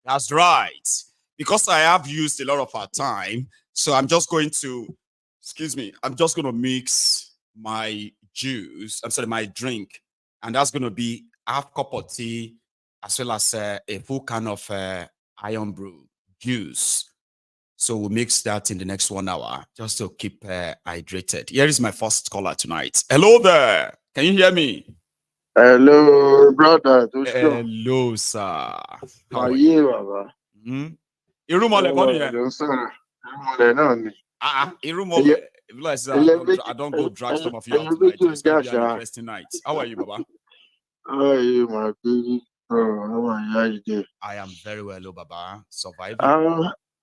That's right. Because I have used a lot of our time, so I'm just going to, I'm just going to mix my juice, my drink, and that's going to be half cup of tea as well as a full can of iron brew juice. So we'll mix that in the next 1 hour just to keep hydrated. Here is my first caller tonight. Hello there. Can you hear me? Hello, brother. Hello, sir. How are you, Baba? Irumole, I don't go drag some of you out tonight. It's going to be an interesting night. How are you, Baba? How are you, my baby? How are you? I am very well, Baba. Surviving.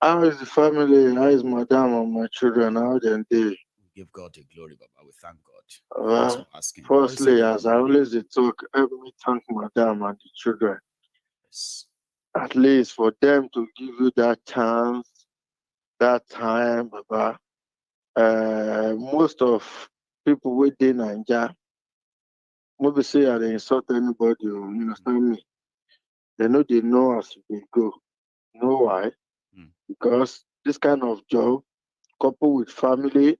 How is the family? How is madam and my children? How they? Give God the glory, Baba. We thank God. Thanks for asking. Firstly, as I always talk, help me thank madam and the children. Yes. At least for them to give you that chance, that time, Baba. Most of people within Nigeria, maybe say I insult anybody, you understand me? They know as they go. You know why? Because this kind of job, coupled with family,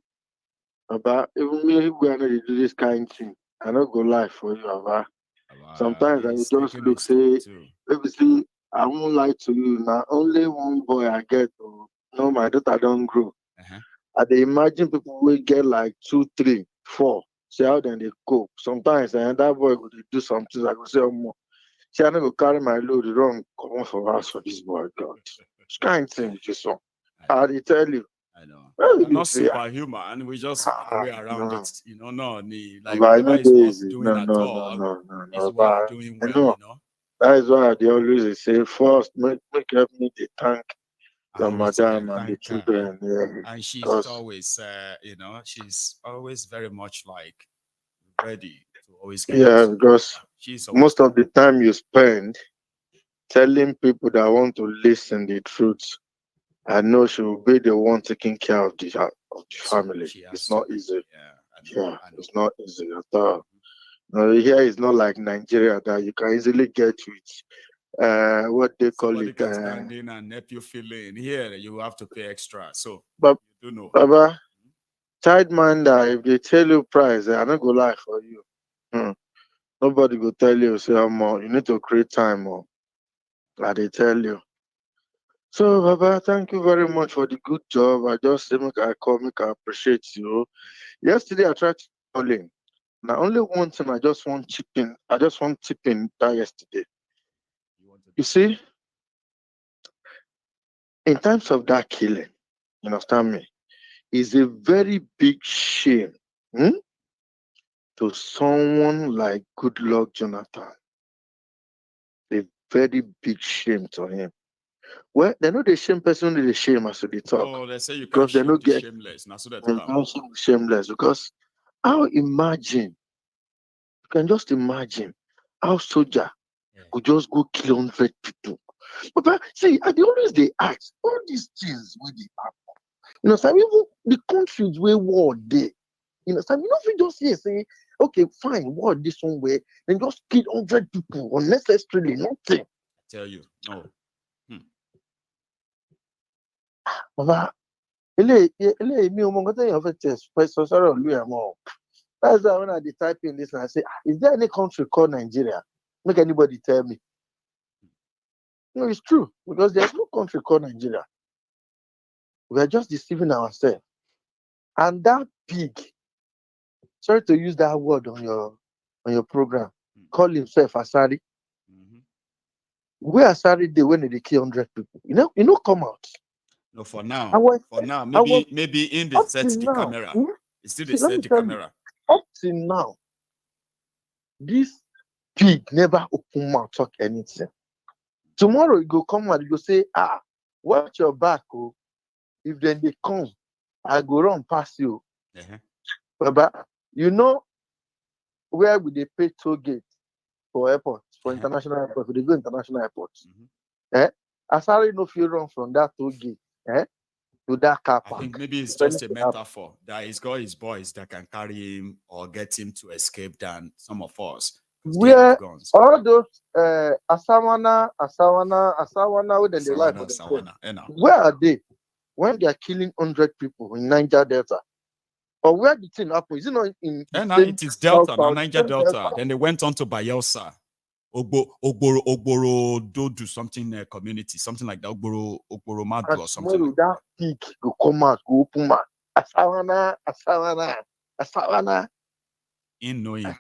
about even me when I do this kind of thing, I don't go lie for you, Aba. Sometimes I just look, say, maybe see, I won't lie to you. Now only one boy I get, no, my daughter don't grow. I dey imagine people will get like 2, 3, 4. See how then they cope. Sometimes that boy would do something. I go say, oh, more. See, I never carry my load wrong. Come on for house for this boy, God. It's kind of thing, just one. I tell you. I know. We're not superhuman. We just way around it. You know, like whatever is not doing at all is worth doing well, you know. That is why they always say, first, make help me to thank the madam and the children. Yeah. And she's always, she's always very much like ready to always get because most of the time you spend telling people that want to listen the truth, I know she will be the one taking care of the family. It's not easy. It's not easy at all. Now, here is not like Nigeria that you can easily get with what they call it. Can stand in and help you fill in. Here, you have to pay extra. So, but you do know. Baba, childminder, if they tell you price, I'm not going to lie for you. Nobody will tell you, say, you need to create time more. They tell you. So, Baba, thank you very much for the good job. I just say, I appreciate you. Yesterday, I tried to call in. Now, only one thing I just want chipping. I just want tipping that yesterday. You see, in terms of that killing, you understand me, is a very big shame to someone like Goodluck Jonathan. A very big shame to him. Well, they know the shame person, they shame as they talk. Oh, they say you can't shame the shameless. Now, so that's shameless because you can just imagine how soldier could just go kill 100 people. But see, they always they ask all these things where they happen. You know, some even the countries where war they, you know, some if you just say, okay, fine, war this one way, then just kill 100 people unnecessarily, nothing. I tell you, no. Baba, mi ò mọ nǹkan téèyàn fẹ́ tẹ̀ sọ sọ́rọ̀ ìlú ẹ̀ mọ́. That's why when I type in this and I say, is there any country called Nigeria? Make anybody tell me. No, it's true, because there's no country called Nigeria. We are just deceiving ourselves. And that pig, sorry to use that word on your program, call himself Asari. Where Asari did when they kill 100 people? You know, come out. No, for now. Maybe in the set the camera. It's still the set the camera. Up till now, this pig never open mouth talk anything. Tomorrow you go come out, you go say, watch your back, oh. If then they come, I go run past you. But you know where would they pay toll gate for airports, for international airports, they go international airports. Asari no feel run from that toll gate, to that car park. I think maybe it's just a metaphor that he's got his boys that can carry him or get him to escape than some of us. Where all those Asawana, with the life of the where are they when they are killing 100 people in Niger Delta? Or where the thing happened? Is it not in it is Delta, now Niger Delta. Then they went on to Bayelsa. Ogboro do something community, something like that. Ogboro Madu or something. Like that pig go come out, go open mouth. Asawana. In knowing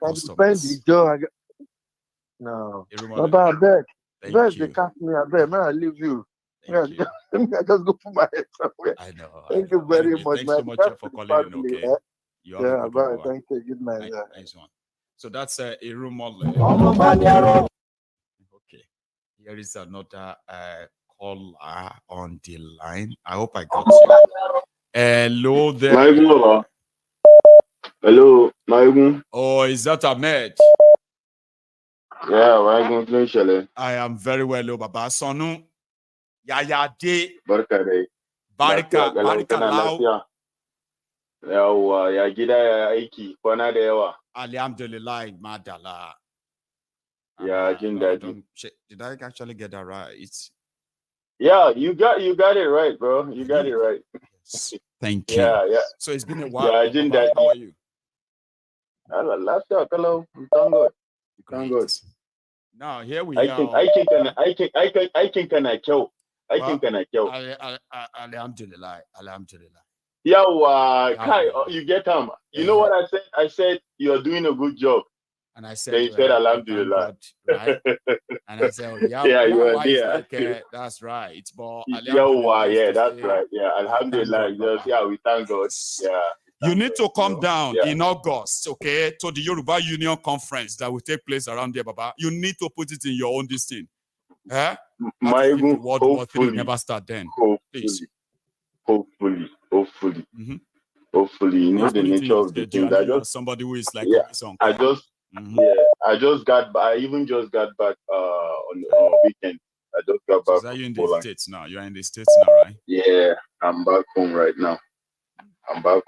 no, Baba, I beg. They cast me, I beg. Man, I leave you. I just go put my head somewhere. I know. Thank you very much. Thanks so much for calling in, okay? You have a good one. Thank you. Good night. Nice one. So that's a rumor. Okay. Here is another caller on the line. I hope I got you. Hello there. Hello, Maigun. Oh, is that Ahmed? Yeah, Maigun. I am very well, Baba. Sonu. Yaya de. Barika lau. Yawa, ya gida ya aiki kwana da yawa. Alhamdulillah, madala. Yeah, did I actually get that right? Yeah, you got it right, bro. You got it right. Thank you. Yeah. So it's been a while. Yeah, Baba, how are you? Hello. Thank God. Now here we are. I think kana kyau. Alhamdulillah. Yeah, Kai, you get him. You know what I said? I said you're doing a good job. And I said, they said Alhamdulillah. Right? And I said, you are there. Like, that's right. But yeah, that's right. Yeah, Alhamdulillah. We thank God. Yeah. You need to come down in August, okay, to the Yoruba Union Conference that will take place around there, Baba. You need to put it in your own thing. World War III never start then. Hopefully. Mm-hmm. Hopefully, you know the nature of the things. I just somebody who is like I even just got back on weekend. I just got back. So are you in the States now? You're in the States now, right? Yeah, I'm back home right now.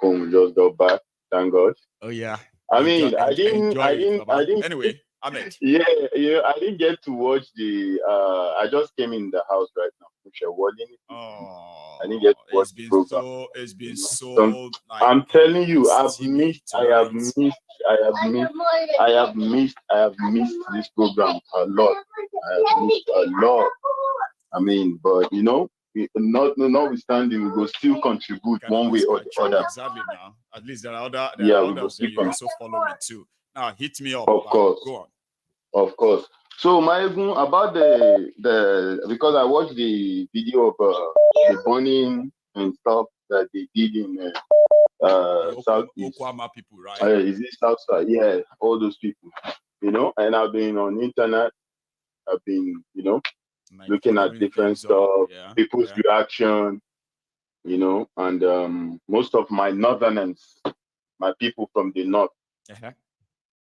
We just got back. Thank God. Oh yeah. I didn't. Anyway, Ahmed. Yeah. I didn't get to watch the. I just came in the house right now. Oh, I didn't get to watch the program. It's been so. I'm telling you, I have missed this program a lot. I have missed a lot. I mean, but you know, notwithstanding, we will still contribute one way or the other. Exactly. Now, at least there are others that you also follow me too. Now, hit me up. Of course. Go on. Of course. So, Maigun, about the because I watched the video of the burning and stuff that they did in Southeast. Okwama people, right? Is it Southside? Yeah, all those people. You know, and I've been on the internet. I've been, looking at different stuff, people's reaction, and most of my northerners, my people from the north,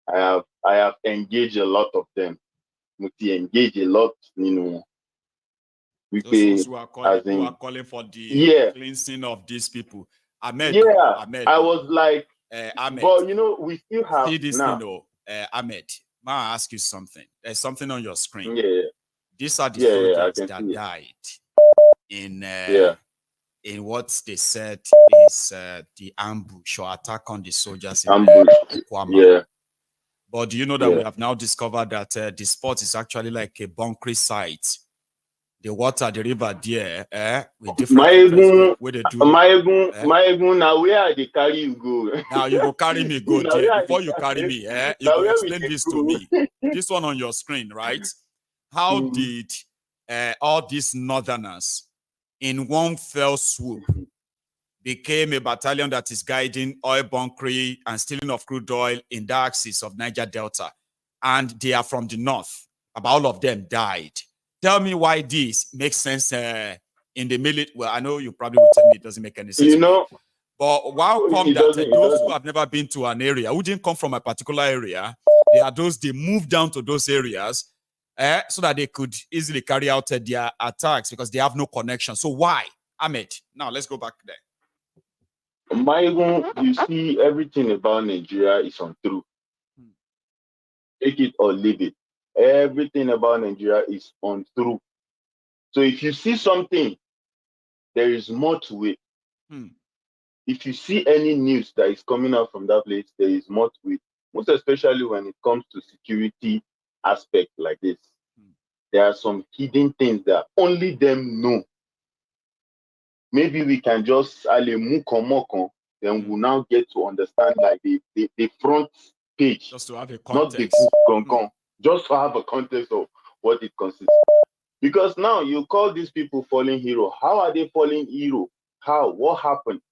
I have engaged a lot of them. Engage a lot, Those who are calling for the cleansing of these people. Ahmed. I was like, Ahmed. But we still have this now. Ahmed, may I ask you something? There's something on your screen. Yeah. These are the soldiers that died in what they said is the ambush or attack on the soldiers in Okwama. Yeah. But do you know that we have now discovered that the spot is actually like a bunkering site? The water, the river there, with different where they do. Now where they carry you go? Now you go carry me go there. Before you carry me, you go explain this to me. This one on your screen, right? How did all these northerners in one fell swoop became a battalion that is guiding oil bunkering and stealing of crude oil in the axis of Niger Delta? And they are from the north. About all of them died. Tell me why this makes sense in the military. Well, I know you probably will tell me it doesn't make any sense. You know, but why come that those who have never been to an area, who didn't come from a particular area, they move down to those areas so that they could easily carry out their attacks because they have no connection. So why? Ahmed, now let's go back there. You see, everything about Nigeria is untrue. Take it or leave it. Everything about Nigeria is untrue. So if you see something, there is more to it. If you see any news that is coming out from that place, there is more to it. Most especially when it comes to security aspect like this. There are some hidden things that only them know. Maybe we can just then we'll now get to understand like the front page. Just to have a context. Not the book, just to have a context of what it consists. Because now you call these people fallen hero. How are they fallen hero? How? What happened?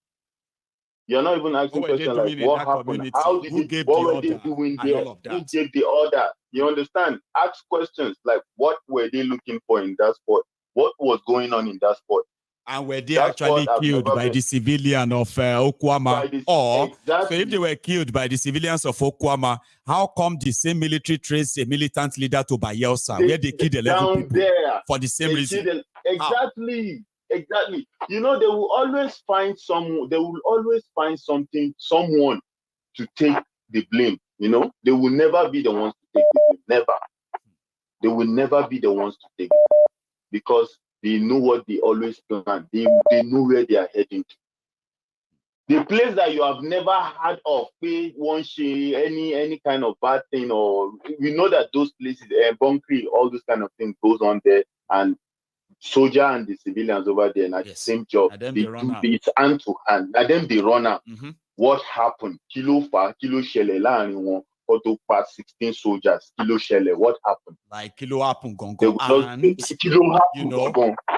You're not even asking questions like what happened? How did what were they doing there? Who gave the order? You understand? Ask questions like what were they looking for in that spot? What was going on in that spot? And were they actually killed by the civilian of Okwama? So if they were killed by the civilians of Okwama, how come the same military traced a militant leader to Bayelsa, where they killed 11 people for the same reason? Exactly. You know, they will always find someone to take the blame. You know, they will never be the ones to take the blame. Never. They will never be the ones to take it because they know what they always plan. They know where they are heading to. The place that you have never heard of, any kind of bad thing, or we know that those places, bunkering, all those kind of things goes on there, and soldier and the civilians over there, and the same job. They do it hand to hand. And then they run out. What happened? Kilo shele la anyone. Auto pass 16 soldiers. Kilo shele. What happened? Like kilo happen gongo. And you know,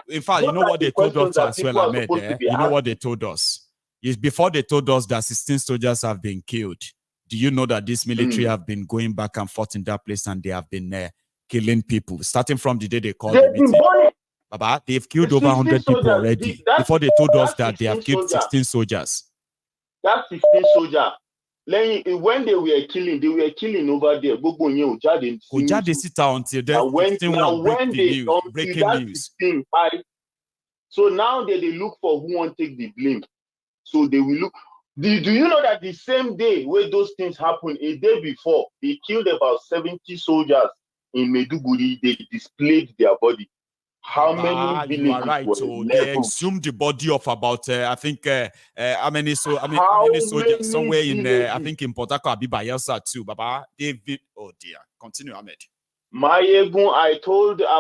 in fact, you know what they told us as well, Ahmed. You know what they told us is before they told us that 16 soldiers have been killed. Do you know that this military have been going back and forth in that place and they have been killing people starting from the day they called the meeting? Baba, they've killed over 100 people already. Before they told us that they have killed 16 soldiers. That's 16 soldiers. When they were killing over there. Until they breaking news. So now they look for who won't take the blame. So they will look. Do you know that the same day where those things happened, a day before, they killed about 70 soldiers in Meduguri. They displayed their body. How many villages you are right. So they exhumed the body of about how many soldiers somewhere in I think in Port Harcourt, Bayelsa too. Baba, David. Oh dear. Continue, Ahmed. I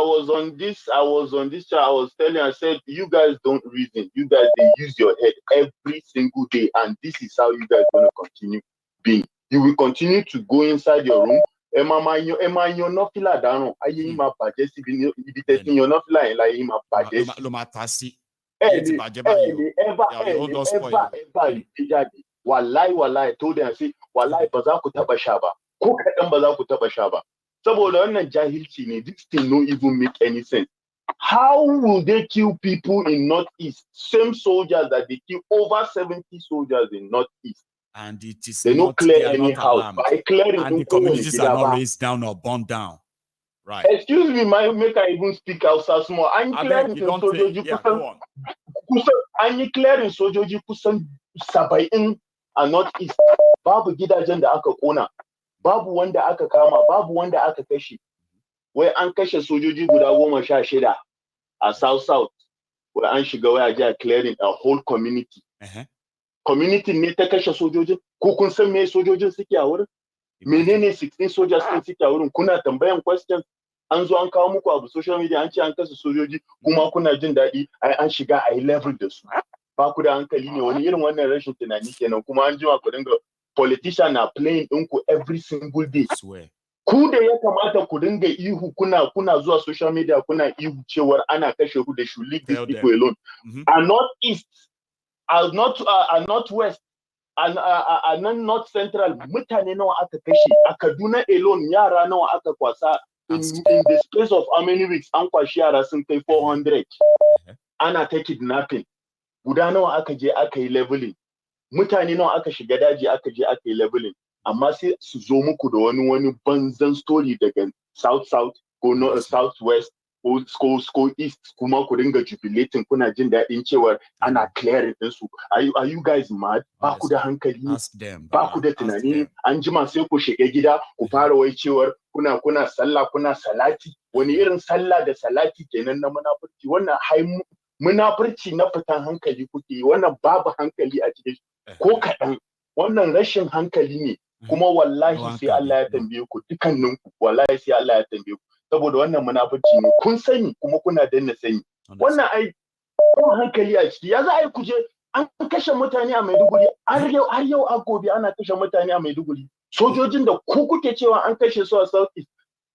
was on this chat. I was telling, I said, you guys don't reason. You guys, they use your head every single day, and this is how you guys gonna continue being. You will continue to go inside your room. You're not feel down. Wallahi, I told them, I said, wallahi, baza ku taba shaba. Ko kadan baza ku taba shaba. Saboda wannan jahilci ne, this thing don't even make any sense. How will they kill people in Northeast? Same soldiers that they kill over 70 soldiers in Northeast. And it is they not clear any house. And the communities are not raised down or burned down. Right. Excuse me, make I even speak outside small. I'm clearing Sojoji Kusan. I'm clearing Sojoji Kusan Sabain and Northeast. Babu gidajen da aka kona. Babu wanda aka kama. Babu wanda aka kashe. Where an kashe sojoji guda 16 a South. where an shiga waya clearing a whole community. Community ne ta kashe sojojin, ko kun san me sojojin suke a wurin? Menene 16 soldiers din suke a wurin? Kuna tambayan questions, an zo an kawo muku abu social media an ce an kashe sojoji, kuma kuna jin daɗi, ai an shiga a level da su. Ba ku da hankali ne, wani irin wannan rashin tunani kenan, kuma an jima ku dinga politician na playing ɗinku every single day. Ku da ya kamata ku dinga ihu kuna zuwa social media kuna ihu cewar ana kashe ku da should leave these people alone. A north east, a north west, a nan north central, mutane nawa aka kashe, a Kaduna alone yara nawa aka kwasa in the space of how many weeks an kwashi yara sun kai 400. Ana ta kidnapping. Guda nawa aka je aka yi leveling. Mutane nawa aka shiga daji aka je aka yi leveling. Amma sai su zo muku da wani banzan story daga south ko south west ko east, kuma ku dinga jubilating kuna jin daɗin cewa ana clearing ɗinsu. Are you guys mad? Ba ku da hankali, ba ku da tunani. An jima sai ku shiga gida ku fara wai cewar kuna sallah kuna salati. Wani irin sallah da salati kenan na munafurci? Wannan munafurci na fitan hankali kuke yi. Wannan babu hankali a cikin ko kaɗan. Wannan rashin hankali ne. Kuma wallahi sai Allah ya tambaye ku dukanninku, wallahi sai Allah ya tambaye ku, saboda wannan munafurci ne, kun sani kuma kuna danna sani. Wannan ai ba hankali a ciki. Ya za a yi kuje an kashe mutane a Maiduguri, har yau a gobe ana kashe mutane a Maiduguri. Sojojin da ku kuke cewa an kashe su a South East,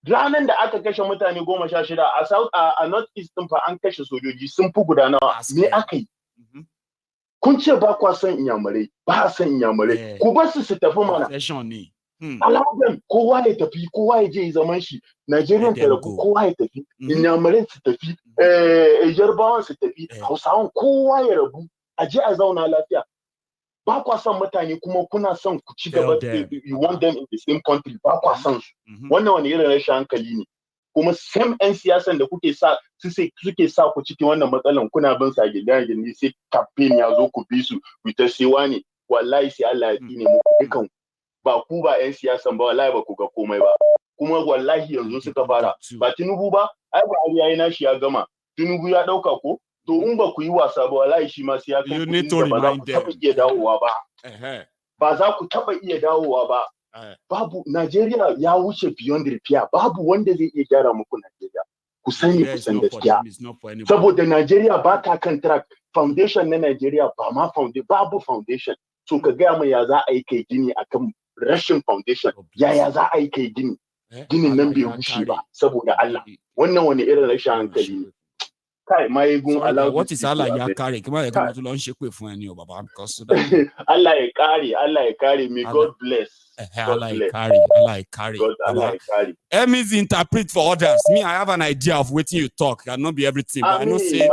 ranan da aka kashe mutane 16 a North East din fa an kashe sojoji sun fi guda nawa. Me aka yi? Kun ce ba kwa son inyamurai, ba son inyamurai, ku bar su tafi mana. Allow them, kowa ya tafi, kowa ya je zaman shi. Nigerian ta rabu, kowa ya tafi, inyamurai su tafi, Yarbawan su tafi, Hausawan kowa ya rabu, a je a zauna lafiya. Ba kwa son mutane kuma kuna son ku ci gaba, you want them in the same country, ba kwa son su. Wannan wani irin rashin hankali ne. Kuma same 'yan siyasan da suke sa ku cikin wannan matsalan, kuna bin sa gindi sai campaign ya zo ku bi su ku ta sewa ne. Wallahi sai Allah ya tsine muku dukan, ba ku ba 'yan siyasan ba, wallahi ba ku ga komai ba. Kuma wallahi yanzu suka fara, ba Tinubu ba, ai ba yayi nashi ya gama. Tinubu ya dauka ko, to in ba ku yi wasa ba wallahi shi ma sai ya kai ku, ba za ku taba iya dawowa ba. Ba za ku taba iya dawowa ba. Babu, Najeriya ya wuce beyond repair. Babu wanda zai iya gyara muku Najeriya. Ku sani, ku san gaskiya. Saboda Najeriya ba ta kan track. Foundation na Najeriya ba ma babu foundation. So ka gaya mai ya za a yi kai gini akan rashin foundation. Yaya za a yi kai gini? Ginin nan bai rushe ba saboda Allah. Wannan wani irin rashin hankali ne. Kai, what is Allah ya kare? Kuma ya kama tulon shekwe fún ẹni o baba, because Allah ya kare. May God bless. Allah ya kare. Emmys interpret for others. Me, I have an idea of what you talk. Cannot be everything, but I know say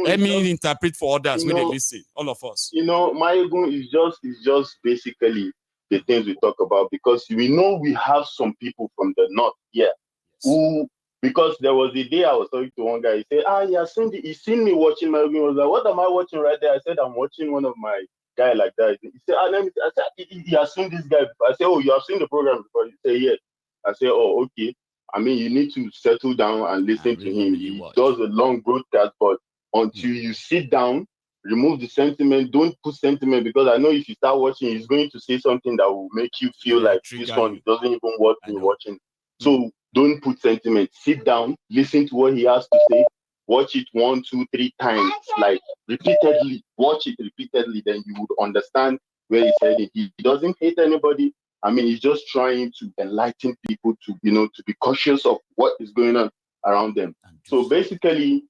Emmy interpret for others when they listen. All of us. Mayegun is just basically the things we talk about, because we know we have some people from the north here who. Because there was a day I was talking to one guy, he said, he seen me watching my movie. I was like, what am I watching right there? I said, I'm watching one of my guy like that. He said, he has seen this guy before. I said, oh, you have seen the program before? He said, yes. I said, oh, okay. I mean, you need to settle down and listen to him. He does a long broadcast, but until you sit down, remove the sentiment, don't put sentiment, because I know if you start watching, he's going to say something that will make you feel like this one doesn't even worth me watching. So don't put sentiment. Sit down, listen to what he has to say, watch it 1, 2, 3 times, like repeatedly. Watch it repeatedly, then you would understand where he's heading. He doesn't hate anybody. I mean, he's just trying to enlighten people to, to be cautious of what is going on around them. So basically,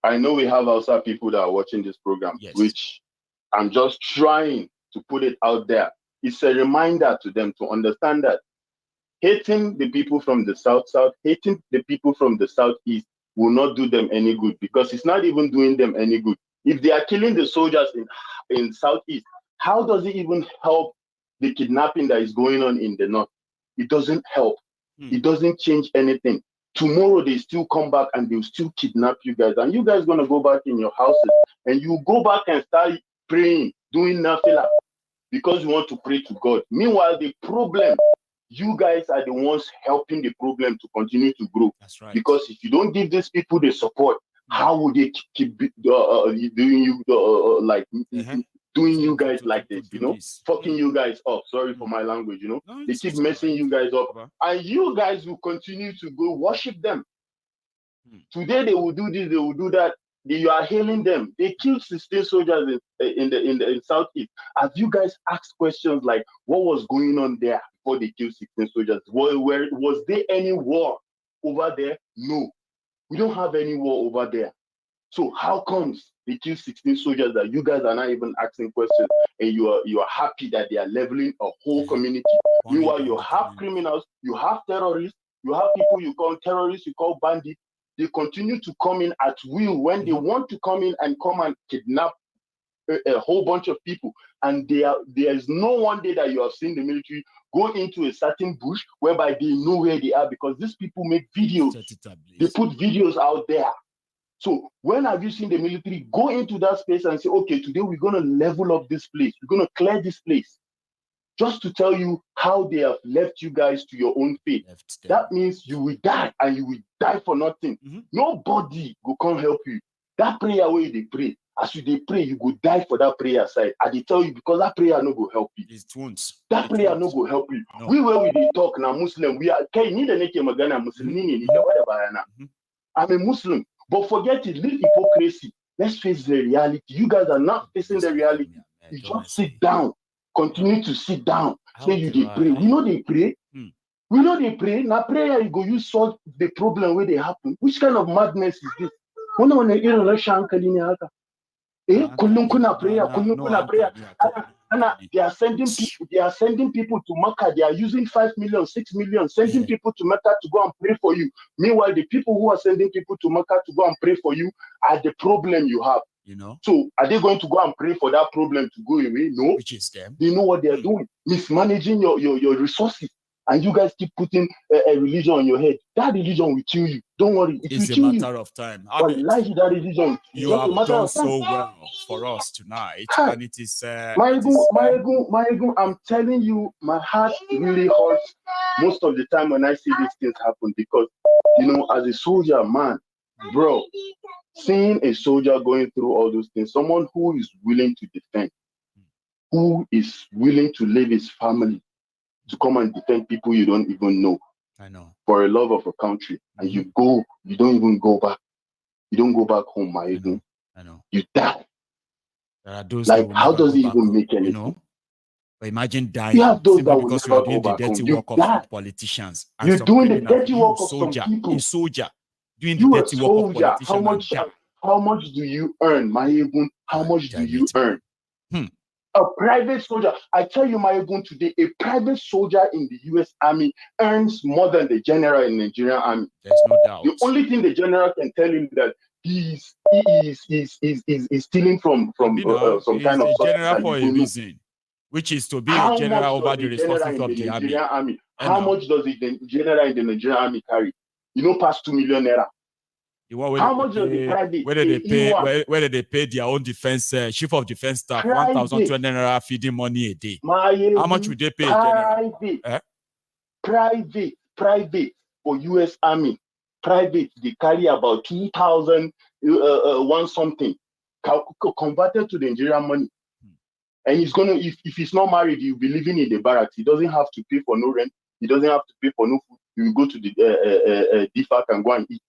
I know we have also people that are watching this program, which I'm just trying to put it out there. It's a reminder to them to understand that hating the people from the south, hating the people from the southeast will not do them any good, because it's not even doing them any good. If they are killing the soldiers in southeast, how does it even help the kidnapping that is going on in the north? It doesn't help. It doesn't change anything. Tomorrow they still come back and they'll still kidnap you guys, and you guys gonna go back in your houses and you go back and start praying, doing nothing, because you want to pray to God. Meanwhile, the problem, you guys are the ones helping the problem to continue to grow. That's right. Because if you don't give these people the support, How would they keep doing you doing you guys like this, you know, fucking you guys up? Sorry for my language, you know. No, they keep messing you guys up, and you guys will continue to go worship them. Today they will do this, they will do that. You are hailing them. They killed 16 soldiers in Southeast. Have you guys asked questions like what was going on there before they killed 16 soldiers? Was there any war over there? No, we don't have any war over there. So how comes they kill 16 soldiers that you guys are not even asking questions, and you are happy that they are leveling a whole community? Meanwhile, you have criminals, you have terrorists, you have people you call terrorists, you call bandits. They continue to come in at will when they want to come in and kidnap a whole bunch of people. And there is no one day that you have seen the military go into a certain bush whereby they know where they are, because these people make videos. They put videos out there. So when have you seen the military go into that space and say, okay, today we're going to level up this place, we're going to clear this place, just to tell you how they have left you guys to your own fate? That means you will die, and you will die for nothing. Nobody will come help you. That prayer where they pray, as you pray, you go die for that prayer side. I they tell you, because that prayer no go help you. That prayer no go help you. No. We where we talk now Muslim, we are I'm a Muslim. But forget it, leave hypocrisy. Let's face the reality. You guys are not facing the reality. You just sit down, continue to sit down. Say you they pray. We know they pray. We know they pray. Now prayer you go you solve the problem where they happen. Which kind of madness is this? They are sending people. They are sending people to Mecca. They are using 5 million, 6 million, sending people to Mecca to go and pray for you. Meanwhile, the people who are sending people to Mecca to go and pray for you are the problem you have. You know. So are they going to go and pray for that problem to go away? No. Which is them. They know what they are doing, mismanaging your resources. And you guys keep putting a religion on your head. That religion will kill you. Don't worry. It's a matter of time. But that religion, you have done so well for us tonight. And it is... I'm telling you, my heart really hurts most of the time when I see these things happen. Because, you know, as a soldier, man, bro, seeing a soldier going through all those things, someone who is willing to defend, who is willing to leave his family, to come and defend people you don't even know. I know. For a love of a country. And you don't even go back. You don't go back home, my ego. I know. You die. There are those like, how does it even make anything? You know? But imagine dying simply because you are doing the dirty work of some politicians. You're doing the dirty work of some people. A soldier doing the dirty work of politicians. How much do you earn, my ego? How much do you earn? A private soldier, I tell you, my gun today, a private soldier in the U.S. Army earns more than the general in the Nigerian Army. There's no doubt. The only thing the general can tell him that he's stealing from some kind of general for a reason, which is to be a general over the responsibility of the Nigerian army. How much does the general in the Nigerian army carry? You know, past 2 million naira. How much does the private? Whether they pay their own defense chief of defense staff 1,200 naira feeding money a day. How much would they pay? Private for U.S. Army. Private, they carry about 2,000 one something converted to the Nigerian money. And he's gonna, if he's not married, he'll be living in the barracks. He doesn't have to pay for no rent. He doesn't have to pay for no food. He will go to the DFAC and go and eat.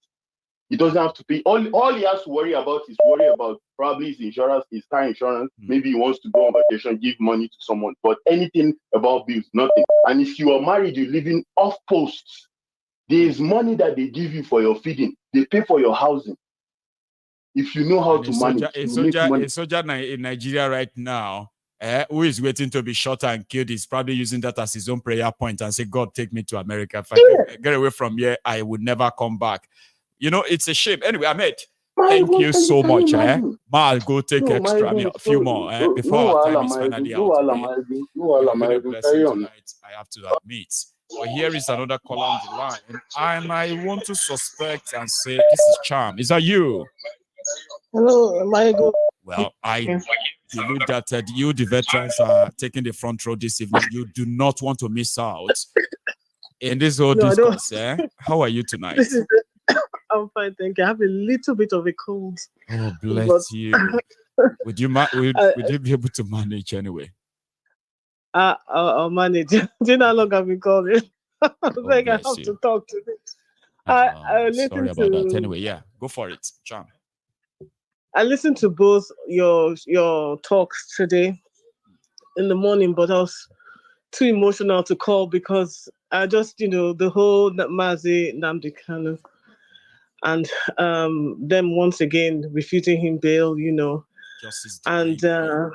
He doesn't have to pay. All he has to worry about is probably his insurance, his car insurance. Maybe he wants to go on vacation, give money to someone. But anything about bills, nothing. And if you are married, you're living off posts. There is money that they give you for your feeding. They pay for your housing. If you know how to manage. A soldier in Nigeria right now, who is waiting to be shot and killed, is probably using that as his own prayer point and say, God, take me to America. If I get away from here, I would never come back. You know, it's a shame. Anyway, Ahmed, thank you so much. I'll go take a few more before our time is finally out. Very blessing tonight, I have to admit. But here is another caller on the line, and I want to suspect and say, this is Charm. Is that you? Hello, Michael. Well, I believe that you, the veterans, are taking the front row this evening. You do not want to miss out in this whole discourse. How are you tonight? I'm fine, thank you. I have a little bit of a cold. Oh, bless But you. Would you would you be able to manage anyway? I'll manage. Do you know how long I've been calling? I was like, I bless have you. to talk to this. I Sorry listened about that. to Anyway, yeah, go for it, John. I listened to both your talks today in the morning, but I was too emotional to call because I just, the whole Mazi Nnamdi Kanu and them once again refusing him bail, Justice and denied.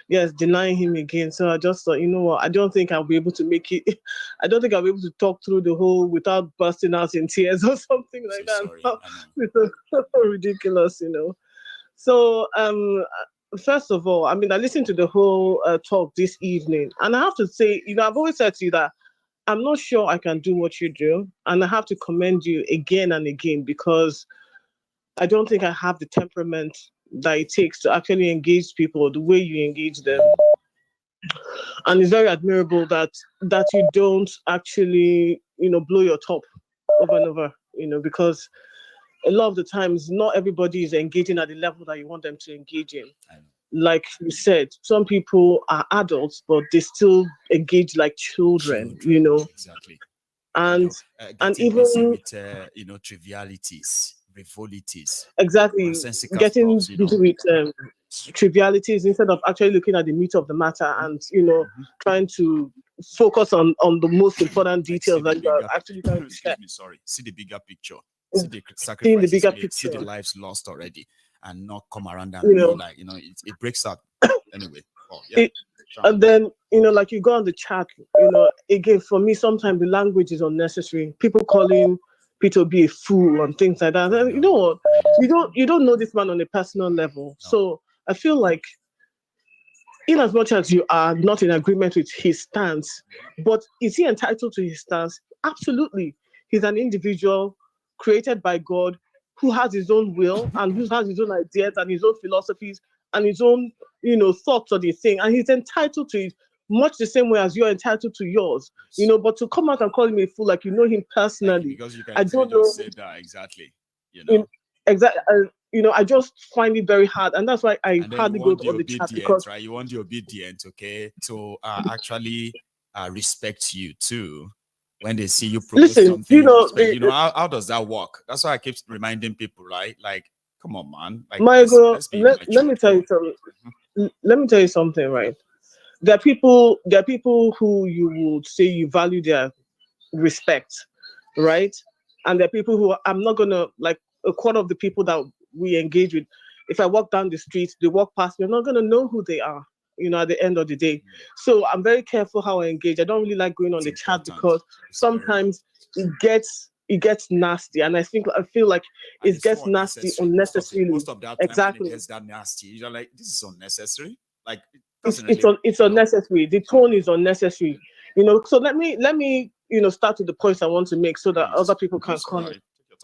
yes, denying him again. So I just thought, you know what, I don't think I'll be able to make it. I don't think I'll be able to talk through the whole without bursting out in tears or something like that. Sorry, I know. It's so ridiculous, So, first of all, I listened to the whole talk this evening, and I have to say, I've always said to you that I'm not sure I can do what you do, and I have to commend you again and again because I don't think I have the temperament that it takes to actually engage people the way you engage them. And it's very admirable that you don't actually, blow your top over and over, because a lot of the times not everybody is engaging at the level that you want them to engage in. Like you said, some people are adults, but they still engage like children. Exactly. And getting busy with trivialities, frivolities, exactly nonsensical getting stuff, busy with trivialities instead of actually looking at the meat of the matter and trying to focus on the most important details that you are actually trying to share. See the bigger picture. See the Seeing the sacrifices bigger made, picture. see the lives lost already, and not come around and be like, it breaks up. Anyway, and then, like you go on the chat, again, for me, sometimes the language is unnecessary. People calling Peter be a fool and things like that. And you know what? You don't know this man on a personal level. No. So I feel like, in as much as you are not in agreement with his stance, but is he entitled to his stance? Absolutely. He's an individual created by God who has his own will and who has his own ideas and his own philosophies and his own, thoughts on the thing. And he's entitled to it much the same way as you're entitled to yours. But to come out and call him a fool like you know him personally, because you can I don't know. Say that exactly. Exactly. I just find it very hard, and that's why I hardly go on the chat because you want the obedient, okay, to actually respect you too. When they see you propose something, how does that work? That's why I keep reminding people, right? Like, come on, man. Like, let me tell you something. Let me tell you something, right? There are people who you would say you value their respect, right? And there are people who I'm not gonna, like, a quarter of the people that we engage with, if I walk down the street, they walk past me, I'm not gonna know who they are, at the end of the day. So I'm very careful how I engage. I don't really like going on the chat because sometimes it gets nasty, and I feel like it gets nasty unnecessarily. Most of that time exactly. When it gets that nasty, you're like, this is unnecessary. Like, it's unnecessary. The tone is unnecessary. So let me start with the points I want to make so that other people can comment.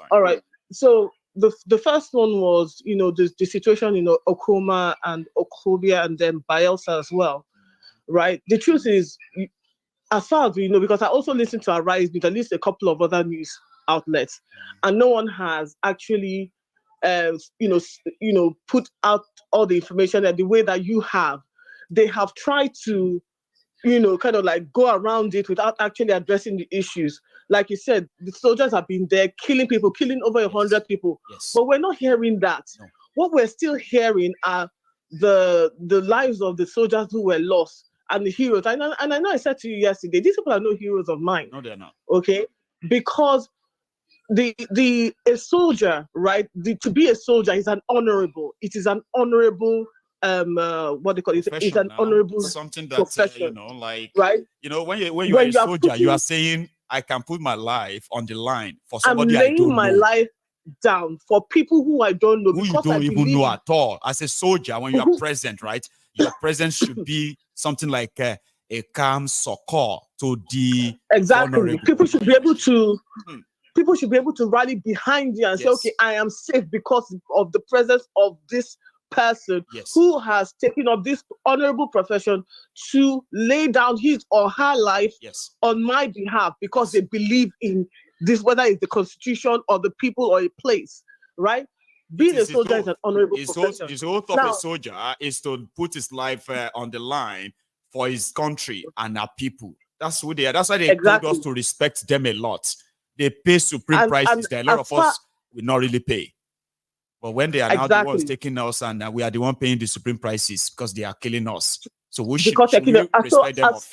All right. So the first one was, the situation in Okoma and Okobia and then Bielsa as well, right? The truth is, as far as we know, because I also listened to Arise with at least a couple of other news outlets, and no one has actually, put out all the information that the way that you have. They have tried to, kind of like go around it without actually addressing the issues. Like you said, the soldiers have been there killing people, killing over 100 people. Yes. But we're not hearing that. No. What we're still hearing are the lives of the soldiers who were lost and the heroes. And I know I said to you yesterday, these people are no heroes of mine. No, they're not. Okay? Because a soldier, right? To be a soldier is an honorable. It is an honorable what they call it. It's an honorable something that profession, like, right? When you are a soldier, you are saying, I can put my life on the line for somebody I don't know. I'm laying my life down for people who I don't know, who you don't even know at all. As a soldier, when you are present, right? Your presence should be something like a calm succor to the vulnerable. People should be able to. People should be able to rally behind you and say, okay, I am safe because of the presence of this person who has taken up this honorable profession to lay down his or her life on my behalf because they believe in this, whether it's the constitution or the people or a place, right? Being a soldier is an honorable profession. His oath of a soldier is to put his life on the line for his country and our people. That's who they are. That's why they told us to respect them a lot. They pay supreme prices. There are a lot of us will not really pay. But when they are now the ones taking us, and we are the one paying the supreme prices because they are killing us. So we should respect them.